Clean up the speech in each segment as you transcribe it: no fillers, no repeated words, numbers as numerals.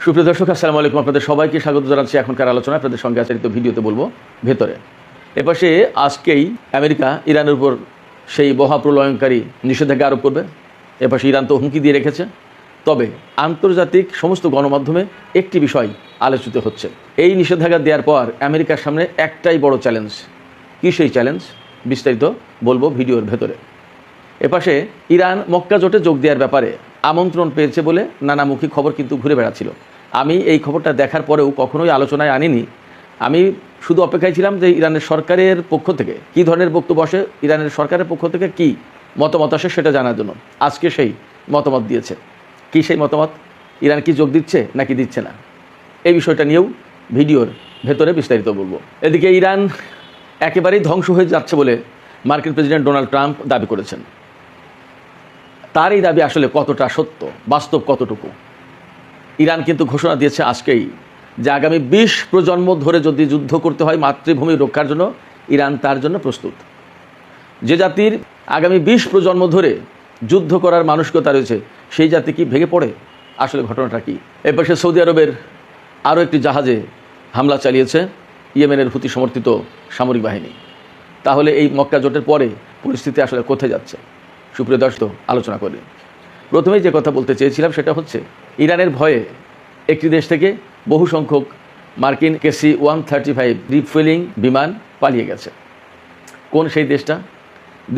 সুপ্রিয় দর্শক, আসসালামু আলাইকুম। আপনাদের সবাইকে স্বাগত জানাচ্ছি এখনকার আলোচনা। আপনাদের সঙ্গে আচারিত ভিডিওতে বলবো ভেতরে। এপাশে আজকেই আমেরিকা ইরানের উপর সেই মহাপ্রলয়ঙ্কারী নিষেধাজ্ঞা আরোপ করবে। এপাশে ইরান তো হুমকি দিয়ে রেখেছে। তবে আন্তর্জাতিক সমস্ত গণমাধ্যমে একটি বিষয় আলোচিত হচ্ছে। এই নিষেধাজ্ঞা দেওয়ার পর আমেরিকার সামনে একটাই বড় চ্যালেঞ্জ। কী সেই চ্যালেঞ্জ? বিস্তারিত বলবো ভিডিওর ভেতরে। এপাশে ইরান মক্কা জোটে যোগ দেওয়ার ব্যাপারে আমন্ত্রণ পেয়েছে বলে নানামুখী খবর কিন্তু ঘুরে বেড়াচ্ছিল। আমি এই খবরটা দেখার পরেও কখনোই আলোচনায় আনিনি। আমি শুধু অপেক্ষায় ছিলাম যে ইরানের সরকারের পক্ষ থেকে কী ধরনের বক্তব্য আসে, ইরানের সরকারের পক্ষ থেকে কী মতামত আসে সেটা জানার জন্য। আজকে সেই মতামত দিয়েছে। কী সেই মতামত? ইরান কি যোগ দিচ্ছে নাকি দিচ্ছে না, এই বিষয়টা নিয়েও ভিডিওর ভেতরে বিস্তারিত বলবো। এদিকে ইরান একেবারেই ধ্বংস হয়ে যাচ্ছে বলে মার্কিন প্রেসিডেন্ট ডোনাল্ড ট্রাম্প দাবি করেছেন। তার এই দাবি আসলে কতটা সত্য, বাস্তব কতটুকু? ইরান কিন্তু ঘোষণা দিয়েছে আজকেই যে আগামী 20 প্রজন্ম ধরে যদি যুদ্ধ করতে হয় মাতৃভূমি রক্ষার জন্য, ইরান তার জন্য প্রস্তুত। যে জাতির আগামী 20 প্রজন্ম ধরে যুদ্ধ করার মানসিকতা রয়েছে, সেই জাতি কি ভেঙে পড়ে? আসলে ঘটনাটা কী? এপাশে সৌদি আরবের আরও একটি জাহাজে হামলা চালিয়েছে ইয়েমেনের হুতি সমর্থিত সামরিক বাহিনী। তাহলে এই মক্কা জোটের পরে পরিস্থিতি আসলে কোথায় যাচ্ছে? সুপ্রিয় দর্শক, আলোচনা করি। প্রথমেই যে কথা বলতে চেয়েছিলাম সেটা হচ্ছে, ইরানের ভয়ে একটি দেশ থেকে বহু সংখ্যক মার্কিন KC-135 রিফুয়েলিং বিমান পালিয়ে গেছে। কোন সেই দেশটা?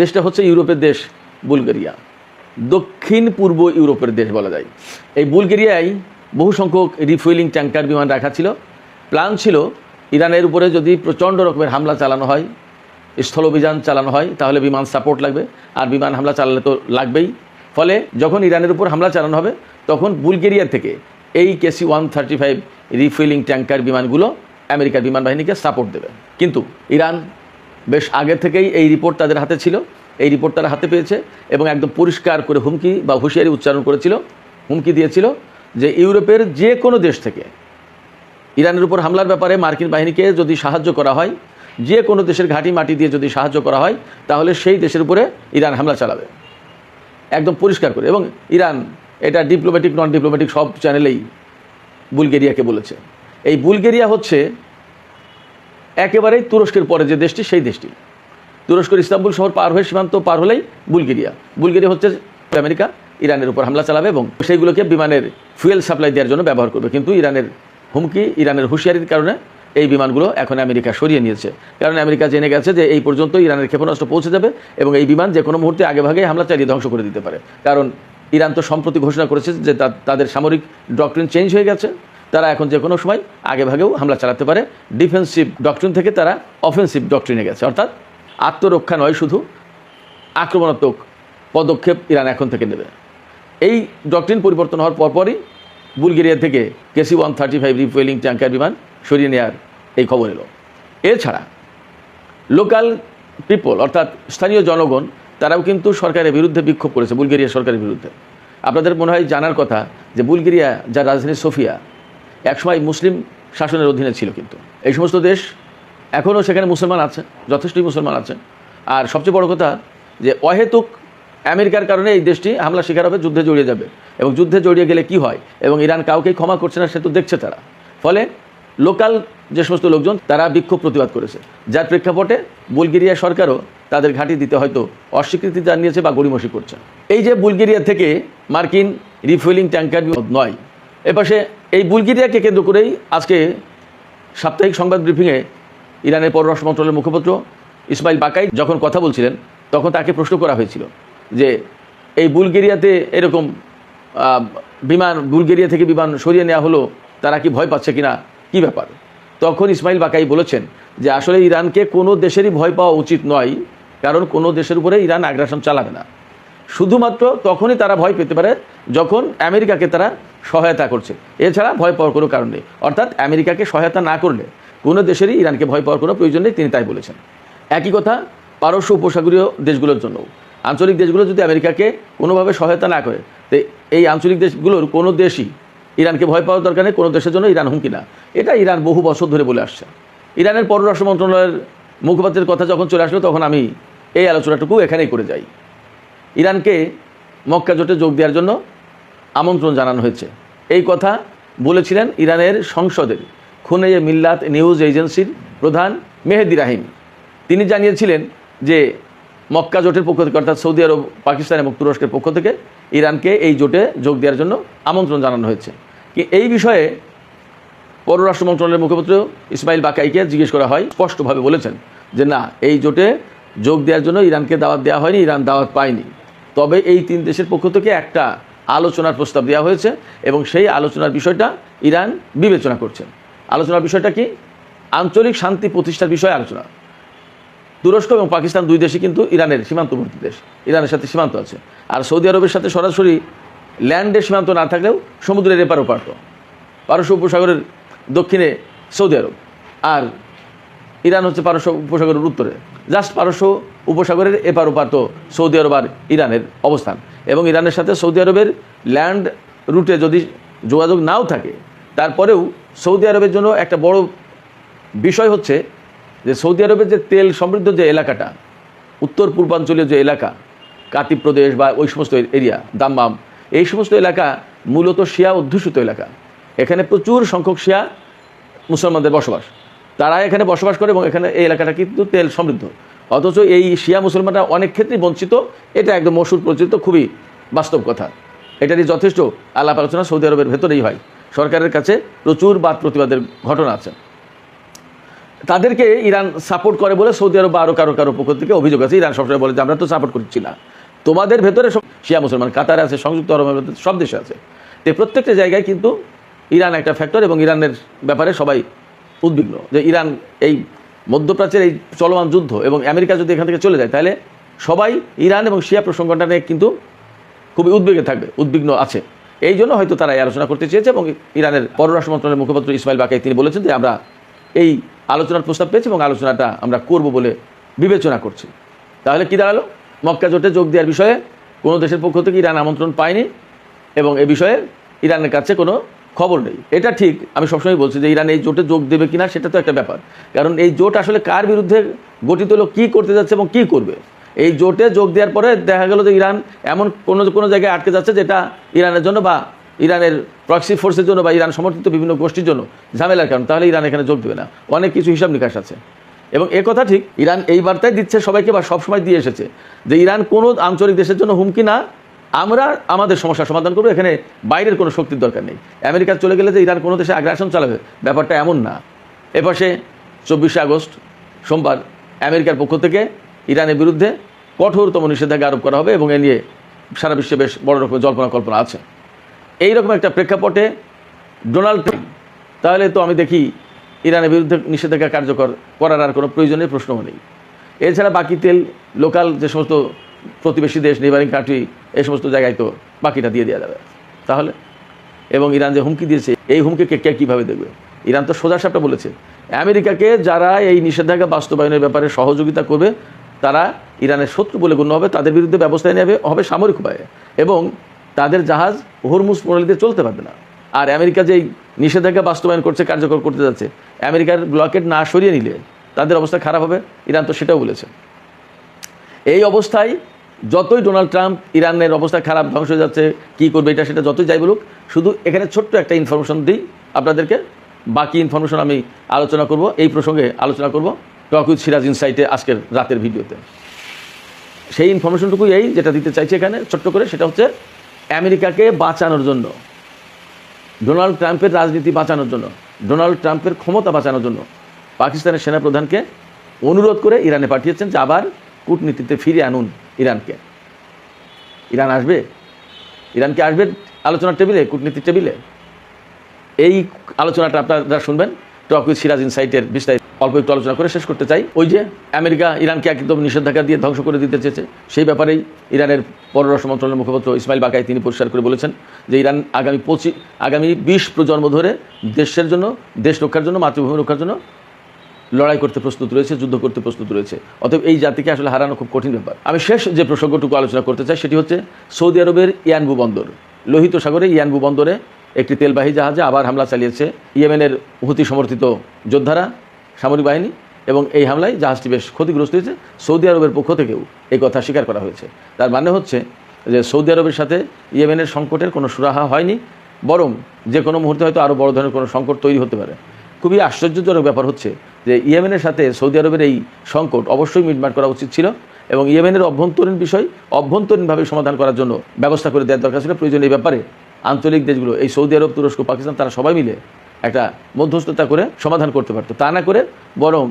দেশটা হচ্ছে ইউরোপের দেশ বুলগেরিয়া। দক্ষিণ পূর্ব ইউরোপের দেশ বলা যায়। এই বুলগেরিয়ায় বহু সংখ্যক রিফুয়েলিং ট্যাঙ্কার বিমান রাখা ছিল। প্ল্যান ছিল ইরানের উপরে যদি প্রচণ্ড রকমের হামলা চালানো হয়, স্থল অভিযান চালানো হয়, তাহলে বিমান সাপোর্ট লাগবে, আর বিমান হামলা চালালে তো লাগবেই। ফলে যখন ইরানের উপর হামলা চালানো হবে তখন বুলগেরিয়া থেকে এই KC-135 রিফুয়েলিং ট্যাঙ্কার বিমানগুলো আমেরিকার বিমান বাহিনীকে সাপোর্ট দেবে। কিন্তু ইরান বেশ আগে থেকেই এই রিপোর্ট তাদের হাতে ছিল, এই রিপোর্ট তারা হাতে পেয়েছে এবং একদম পরিষ্কার করে হুমকি বা হুঁশিয়ারি উচ্চারণ করেছিল, হুমকি দিয়েছিল যে ইউরোপের যে কোনো দেশ থেকে ইরানের উপর হামলার ব্যাপারে মার্কিন বাহিনীকে যদি সাহায্য করা হয়, যে কোনো দেশের ঘাঁটি মাটি দিয়ে যদি সাহায্য করা হয়, তাহলে সেই দেশের উপরে ইরান হামলা চালাবে, একদম পরিষ্কার করে। এবং ইরান এটা ডিপ্লোম্যাটিক নন ডিপ্লোম্যাটিক সব চ্যানেলেই বুলগেরিয়াকে বলেছে। এই বুলগেরিয়া হচ্ছে একেবারেই তুরস্কের পরে যে দেশটি, সেই দেশটি। তুরস্কের ইস্তাম্বুল শহর পার হয়ে সীমান্ত পার হলেই বুলগেরিয়া। বুলগেরিয়া হচ্ছে আমেরিকা ইরানের উপর হামলা চালাবে এবং সেইগুলোকে বিমানের ফুয়েল সাপ্লাই দেওয়ার জন্য ব্যবহার করবে। কিন্তু ইরানের হুমকি, ইরানের হুঁশিয়ারির কারণে এই বিমানগুলো এখন আমেরিকা সরিয়ে নিয়েছে। কারণ আমেরিকা জেনে গেছে যে এই পর্যন্ত ইরানের ক্ষেপণাস্ত্র পৌঁছে যাবে এবং এই বিমান যে কোনো মুহূর্তে আগেভাগে হামলা চালিয়ে ধ্বংস করে দিতে পারে। কারণ ইরান তো সম্প্রতি ঘোষণা করেছে যে তাদের সামরিক ডক্ট্রিন চেঞ্জ হয়ে গেছে। তারা এখন যে কোনো সময় আগেভাগেও হামলা চালাতে পারে। ডিফেন্সিভ ডক্ট্রিন থেকে তারা অফেন্সিভ ডক্ট্রিনে গেছে, অর্থাৎ আত্মরক্ষা নয়, শুধু আক্রমণাত্মক পদক্ষেপ ইরান এখন থেকে নেবে। এই ডক্ট্রিন পরিবর্তন হওয়ার পরপরই বুলগেরিয়া থেকে KC-135 রিফুয়েলিং ট্যাঙ্কার বিমান সরিয়ে নেওয়ার এই খবর এলো। এছাড়া লোকাল পিপল, অর্থাৎ স্থানীয় জনগণ, তারাও কিন্তু সরকারের বিরুদ্ধে বিক্ষোভ করেছে, বুলগেরিয়া সরকারের বিরুদ্ধে। আপনাদের মনে হয় জানার কথা যে বুলগেরিয়া, যার রাজধানী সোফিয়া, একসময় মুসলিম শাসনের অধীনে ছিল। কিন্তু এই সমস্ত দেশ এখনও সেখানে মুসলমান আছে, যথেষ্টই মুসলমান আছে। আর সবচেয়ে বড় কথা যে অহেতুক আমেরিকার কারণে এই দেশটি হামলা শিকার হবে, যুদ্ধে জড়িয়ে যাবে। এবং যুদ্ধে জড়িয়ে গেলে কি হয়, এবং ইরান কাউকেই ক্ষমা করছে না, সে তো দেখছে তারা। ফলে লোকাল যে সমস্ত লোকজন তারা বিক্ষোভ প্রতিবাদ করেছে, যার প্রেক্ষাপটে বুলগেরিয়া সরকারও তাদের ঘাঁটি দিতে হয়তো অস্বীকৃতি জানিয়েছে বা গড়িমসি করছে। এই যে বুলগেরিয়া থেকে মার্কিন রিফুয়েলিং ট্যাঙ্কার নয়, এপাশে এই বুলগেরিয়াকে কেন্দ্র করেই আজকে সাপ্তাহিক সংবাদ ব্রিফিংয়ে ইরানের পররাষ্ট্র মন্ত্রণালয়ের মুখপাত্র ইসমাইল বাকাই যখন কথা বলছিলেন, তখন তাকে প্রশ্ন করা হয়েছিল যে এই বুলগেরিয়াতে এরকম বিমান, বুলগেরিয়া থেকে বিমান সরিয়ে নেওয়া হলো, তারা কি ভয় পাচ্ছে কিনা, কী ব্যাপার? তখন ইসমাইল বাকাই বলেছেন যে আসলে ইরানকে কোনো দেশেরই ভয় পাওয়া উচিত নয়, কারণ কোনো দেশের উপরে ইরান আগ্রাসন চালাবে না। শুধুমাত্র তখনই তারা ভয় পেতে পারে যখন আমেরিকাকে তারা সহায়তা করছে, এছাড়া ভয় পাওয়ার কোনো কারণ নেই। অর্থাৎ আমেরিকাকে সহায়তা না করলে কোনো দেশেরই ইরানকে ভয় পাওয়ার কোনো প্রয়োজন নেই, তিনি তাই বলেছেন। একই কথা পারস্য উপসাগরীয় দেশগুলোর জন্য। আঞ্চলিক দেশগুলো যদি আমেরিকাকে কোনোভাবে সহায়তা না করে, তো এই আঞ্চলিক দেশগুলোর কোনো দেশই ইরানকে ভয় পাওয়ার দরকার নেই, কোনো দেশের জন্য ইরান হুমকি না। এটা ইরান বহু বছর ধরে বলে আসছে। ইরানের পররাষ্ট্র মন্ত্রণালয়ের মুখপাত্রের কথা যখন চলে আসলো, তখন আমি এই আলোচনাটুকু এখানেই করে যাই। ইরানকে মক্কা জোটে যোগ দেওয়ার জন্য আমন্ত্রণ জানানো হয়েছে, এই কথা বলেছিলেন ইরানের সংসদের খুনে মিল্লাত নিউজ এজেন্সির প্রধান মেহেদি রাহিম। তিনি জানিয়েছিলেন যে মক্কা জোটের পক্ষ থেকে অর্থাৎ সৌদি আরব, পাকিস্তান এবং তুরস্কের পক্ষ থেকে ইরানকে এই জোটে যোগ দেওয়ার জন্য আমন্ত্রণ জানানো হয়েছে। এই বিষয়ে পররাষ্ট্র মন্ত্রণালয়ের মুখপাত্র ইসমাইল বাকাইকে জিজ্ঞেস করা হয়, স্পষ্টভাবে বলেছেন যে না, এই জোটে যোগ দেওয়ার জন্য ইরানকে দাওয়াত দেওয়া হয়নি, ইরান দাওয়াত পায়নি। তবে এই 3 দেশের পক্ষ থেকে একটা আলোচনার প্রস্তাব দেওয়া হয়েছে এবং সেই আলোচনার বিষয়টা ইরান বিবেচনা করছে। আলোচনার বিষয়টা কি? আঞ্চলিক শান্তি প্রতিষ্ঠার বিষয়ে আলোচনা। তুরস্ক এবং পাকিস্তান 2 দেশই কিন্তু ইরানের সীমান্তবর্তী দেশ, ইরানের সাথে সীমান্ত আছে। আর সৌদি আরবের সাথে সরাসরি ল্যান্ডের সীমান্ত না থাকলেও সমুদ্রের এপার ওপার, পারস্য উপসাগরের দক্ষিণে সৌদি আরব, আর ইরান হচ্ছে পারস্য উপসাগরের উত্তরে। জাস্ট পারস্য উপসাগরের এপার ওপার তো সৌদি আরব আর ইরানের অবস্থান। এবং ইরানের সাথে সৌদি আরবের ল্যান্ড রুটে যদি যোগাযোগ নাও থাকে, তারপরেও সৌদি আরবের জন্য একটা বড় বিষয় হচ্ছে যে সৌদি আরবের যে তেল সমৃদ্ধ যে এলাকাটা, উত্তর পূর্বাঞ্চলীয় যে এলাকা, কাতিব প্রদেশ বা ওই সমস্ত এরিয়া, দাম্মাম, এই সমস্ত এলাকা মূলত শিয়া অধ্যুষিত এলাকা। এখানে প্রচুর সংখ্যক শিয়া মুসলমানদের বসবাস, তারা এখানে বসবাস করে এবং এখানে এই এলাকাটা কিন্তু তেল সমৃদ্ধ। অথচ এই শিয়া মুসলমানরা অনেক ক্ষেত্রেই বঞ্চিত। এটা একদম মশহুর পরিচিত, খুবই বাস্তব কথা। এটারই যথেষ্ট আলাপ আলোচনা সৌদি আরবের ভেতরেই হয়। সরকারের কাছে প্রচুর বাদ প্রতিবাদের ঘটনা আছে। তাদেরকে ইরান সাপোর্ট করে বলে সৌদি আরব বা আরও কারো পক্ষ থেকে অভিযোগ আছে। ইরান সবসময় বলে যে আমরা তো সাপোর্ট করছি না, তোমাদের ভেতরে সব শিয়া মুসলমান কাতারে আছে, সংযুক্ত আরব আমিরাতে, সব দেশে আছে। তো প্রত্যেকটা জায়গায় কিন্তু ইরান একটা ফ্যাক্টর এবং ইরানের ব্যাপারে সবাই উদ্বিগ্ন যে ইরান এই মধ্যপ্রাচ্যের এই চলমান যুদ্ধ এবং আমেরিকা যদি এখান থেকে চলে যায়, তাহলে সবাই ইরান এবং শিয়া প্রসঙ্গটা নিয়ে কিন্তু খুবই উদ্বেগে থাকবে, উদ্বিগ্ন আছে। এই জন্য হয়তো তারা এই আলোচনা করতে চেয়েছে এবং ইরানের পররাষ্ট্র মন্ত্রণালয়ের মুখপাত্র ইসমাইল বাকাই তিনি বলেছেন যে আমরা এই আলোচনার প্রস্তাব পেয়েছি এবং আলোচনাটা আমরা করব বলে বিবেচনা করছি। তাহলে কি দাঁড়ালো? মক্কা জোটে যোগ দেওয়ার বিষয়ে কোনো দেশের পক্ষ থেকে ইরান আমন্ত্রণ পায়নি এবং এ বিষয়ে ইরানের কাছে কোনো খবর নেই। এটা ঠিক, আমি সবসময় বলছি যে ইরান এই জোটে যোগ দেবে কিনা সেটা তো একটা ব্যাপার। কারণ এই জোট আসলে কার বিরুদ্ধে গঠিত হলো, কী করতে যাচ্ছে এবং কী করবে। এই জোটে যোগ দেওয়ার পরে দেখা গেল যে ইরান এমন কোনো জায়গায় আটকে যাচ্ছে যেটা ইরানের জন্য বা ইরানের প্রক্সি ফোর্সের জন্য বা ইরান সমর্থিত বিভিন্ন গোষ্ঠীর জন্য ঝামেলার কারণ, তাহলে ইরান এখানে যোগ দেবে না। অনেক কিছু হিসাব নিকাশ আছে এবং এ কথা ঠিক, ইরান এই বার্তায় দিচ্ছে সবাইকে বা সবসময় দিয়ে এসেছে যে ইরান কোনো আঞ্চলিক দেশের জন্য হুমকি না, আমরা আমাদের সমস্যার সমাধান করবো, এখানে বাইরের কোনো শক্তির দরকার নেই। আমেরিকা চলে গেলে যে ইরান কোনো দেশে আগ্রাসন চালাবে, ব্যাপারটা এমন না। এপাশে 24শে আগস্ট সোমবার আমেরিকার পক্ষ থেকে ইরানের বিরুদ্ধে কঠোরতম নিষেধাজ্ঞা আরোপ করা হবে এবং এ নিয়ে সারা বিশ্বে বেশ বড় রকমের জল্পনা কল্পনা আছে। এইরকম একটা প্রেক্ষাপটে ডোনাল্ড ট্রাম্প, তাহলে তো আমি দেখি ইরানের বিরুদ্ধে নিষেধাজ্ঞা কার্যকর করার আর কোনো প্রয়োজনীয় প্রশ্নও নেই। এছাড়া বাকি তেল লোকাল যে সমস্ত প্রতিবেশী দেশ, নেইবারিং কান্ট্রি, এই সমস্ত জায়গায় তো বাকিটা দিয়ে দেওয়া যাবে তাহলে। এবং ইরান যে হুমকি দিয়েছে, এই হুমকিকে কে কীভাবে দেখবে? ইরান তো সোজাসাপটা বলেছে আমেরিকাকে যারা এই নিষেধাজ্ঞা বাস্তবায়নের ব্যাপারে সহযোগিতা করবে তারা ইরানের শত্রু বলে গণ্য হবে, তাদের বিরুদ্ধে ব্যবস্থা নেওয়া হবে সামরিক উপায়ে, এবং তাদের জাহাজ হরমুজ প্রণালীতে চলতে পারবে না। আর আমেরিকা যেই নিষেধাজ্ঞা বাস্তবায়ন করছে, কার্যকর করতে যাচ্ছে, আমেরিকার ব্লকেট না সরিয়ে নিলে তাদের অবস্থা খারাপ হবে। ইরান তো সেটাও বলেছে। এই অবস্থায় যতই ডোনাল্ড ট্রাম্প ইরানের অবস্থা খারাপ, ধ্বংস হয়ে যাচ্ছে, কী করবে এটা সেটা যতই যাই বলুক, শুধু এখানে ছোট্ট একটা ইনফরমেশন দিই আপনাদেরকে। বাকি ইনফরমেশন আমি আলোচনা করব, এই প্রসঙ্গে আলোচনা করব টক উইথ সিরাজ ইনসাইটে আজকের রাতের ভিডিওতে। সেই ইনফরমেশনটুকুই এই যেটা দিতে চাইছি এখানে ছোট্ট করে, সেটা হচ্ছে আমেরিকাকে বাঁচানোর জন্য, ডোনাল্ড ট্রাম্পের রাজনীতি বাঁচানোর জন্য, ডোনাল্ড ট্রাম্পের ক্ষমতা বাঁচানোর জন্য পাকিস্তানের সেনাপ্রধানকে অনুরোধ করে ইরানে পাঠিয়েছেন যে আবার কূটনীতিতে ফিরে আনুন ইরানকে। ইরান আসবে? ইরান কি আসবে আলোচনার টেবিলে, কূটনীতির টেবিলে? এই আলোচনাটা আপনারা শুনবেন টক উইথ সিরাজ ইনসাইটের বিস্তারিত অল্প একটু আলোচনা করে শেষ করতে চাই। ওই যে আমেরিকা ইরানকে একদম নিষেধাজ্ঞা দিয়ে ধ্বংস করে দিতে চেয়েছে, সেই ব্যাপারেই ইরানের পররাষ্ট্র মন্ত্রণালয়ের মুখপাত্র ইসমাইল বাকাই তিনি পরিষ্কার করে বলেছেন যে ইরান আগামী 20 প্রজন্ম ধরে দেশের জন্য, দেশ রক্ষার জন্য, মাতৃভূমি রক্ষার জন্য লড়াই করতে প্রস্তুত রয়েছে, যুদ্ধ করতে প্রস্তুত রয়েছে। অতএব এই জাতিকে আসলে হারানো খুব কঠিন ব্যাপার। আমি শেষ যে প্রসঙ্গটুকু আলোচনা করতে চাই সেটি হচ্ছে সৌদি আরবের ইয়ানবু বন্দর, লোহিত সাগরে ইয়ানবু বন্দরে একটি তেলবাহী জাহাজে আবার হামলা চালিয়েছে ইয়েমেনের হুতি সমর্থিত যোদ্ধারা, সামরিক বাহিনী, এবং এই হামলায় জাহাজটি বেশ ক্ষতিগ্রস্ত হয়েছে। সৌদি আরবের পক্ষ থেকেও এই কথা স্বীকার করা হয়েছে। তার মানে হচ্ছে যে সৌদি আরবের সাথে ইয়েমেনের সংকটের কোনো সুরাহা হয়নি বরং যে কোনো মুহূর্তে হয়তো আরও বড় ধরনের কোনো সংকট তৈরি হতে পারে। খুবই আশ্চর্যজনক ব্যাপার হচ্ছে যে ইয়েমেনের সাথে সৌদি আরবের এই সংকট অবশ্যই মিটমাট করা উচিত ছিল এবং ইয়েমেনের অভ্যন্তরীণ বিষয় অভ্যন্তরীণভাবে সমাধান করার জন্য ব্যবস্থা করে দেওয়ার দরকার ছিল। প্রয়োজন এই ব্যাপারে আঞ্চলিক দেশগুলো, এই সৌদি আরব, তুরস্ক, পাকিস্তান, তারা সবাই মিলে একটা মধ্যস্থতা করে সমাধান করতে পারতো। তা না করে বরং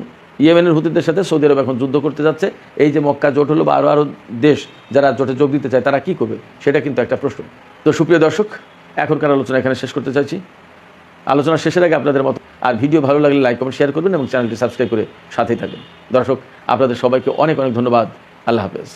ইয়েমেনের হুতিদের সাথে সৌদি আরব এখন যুদ্ধ করতে যাচ্ছে। এই যে মক্কা জোট হলো বা আরও দেশ যারা জোটে যোগ দিতে চায় তারা কী করবে, সেটা কিন্তু একটা প্রশ্ন। তো সুপ্রিয় দর্শক, এখনকার আলোচনা এখানে শেষ করতে চাইছি। আলোচনা শেষের আগে আপনাদের মতো আর ভিডিও ভালো লাগলে লাইক, কমেন্ট, শেয়ার করবেন এবং চ্যানেলটি সাবস্ক্রাইব করে সাথেই থাকবেন। দর্শক, আপনাদের সবাইকে অনেক অনেক ধন্যবাদ। আল্লাহ হাফেজ।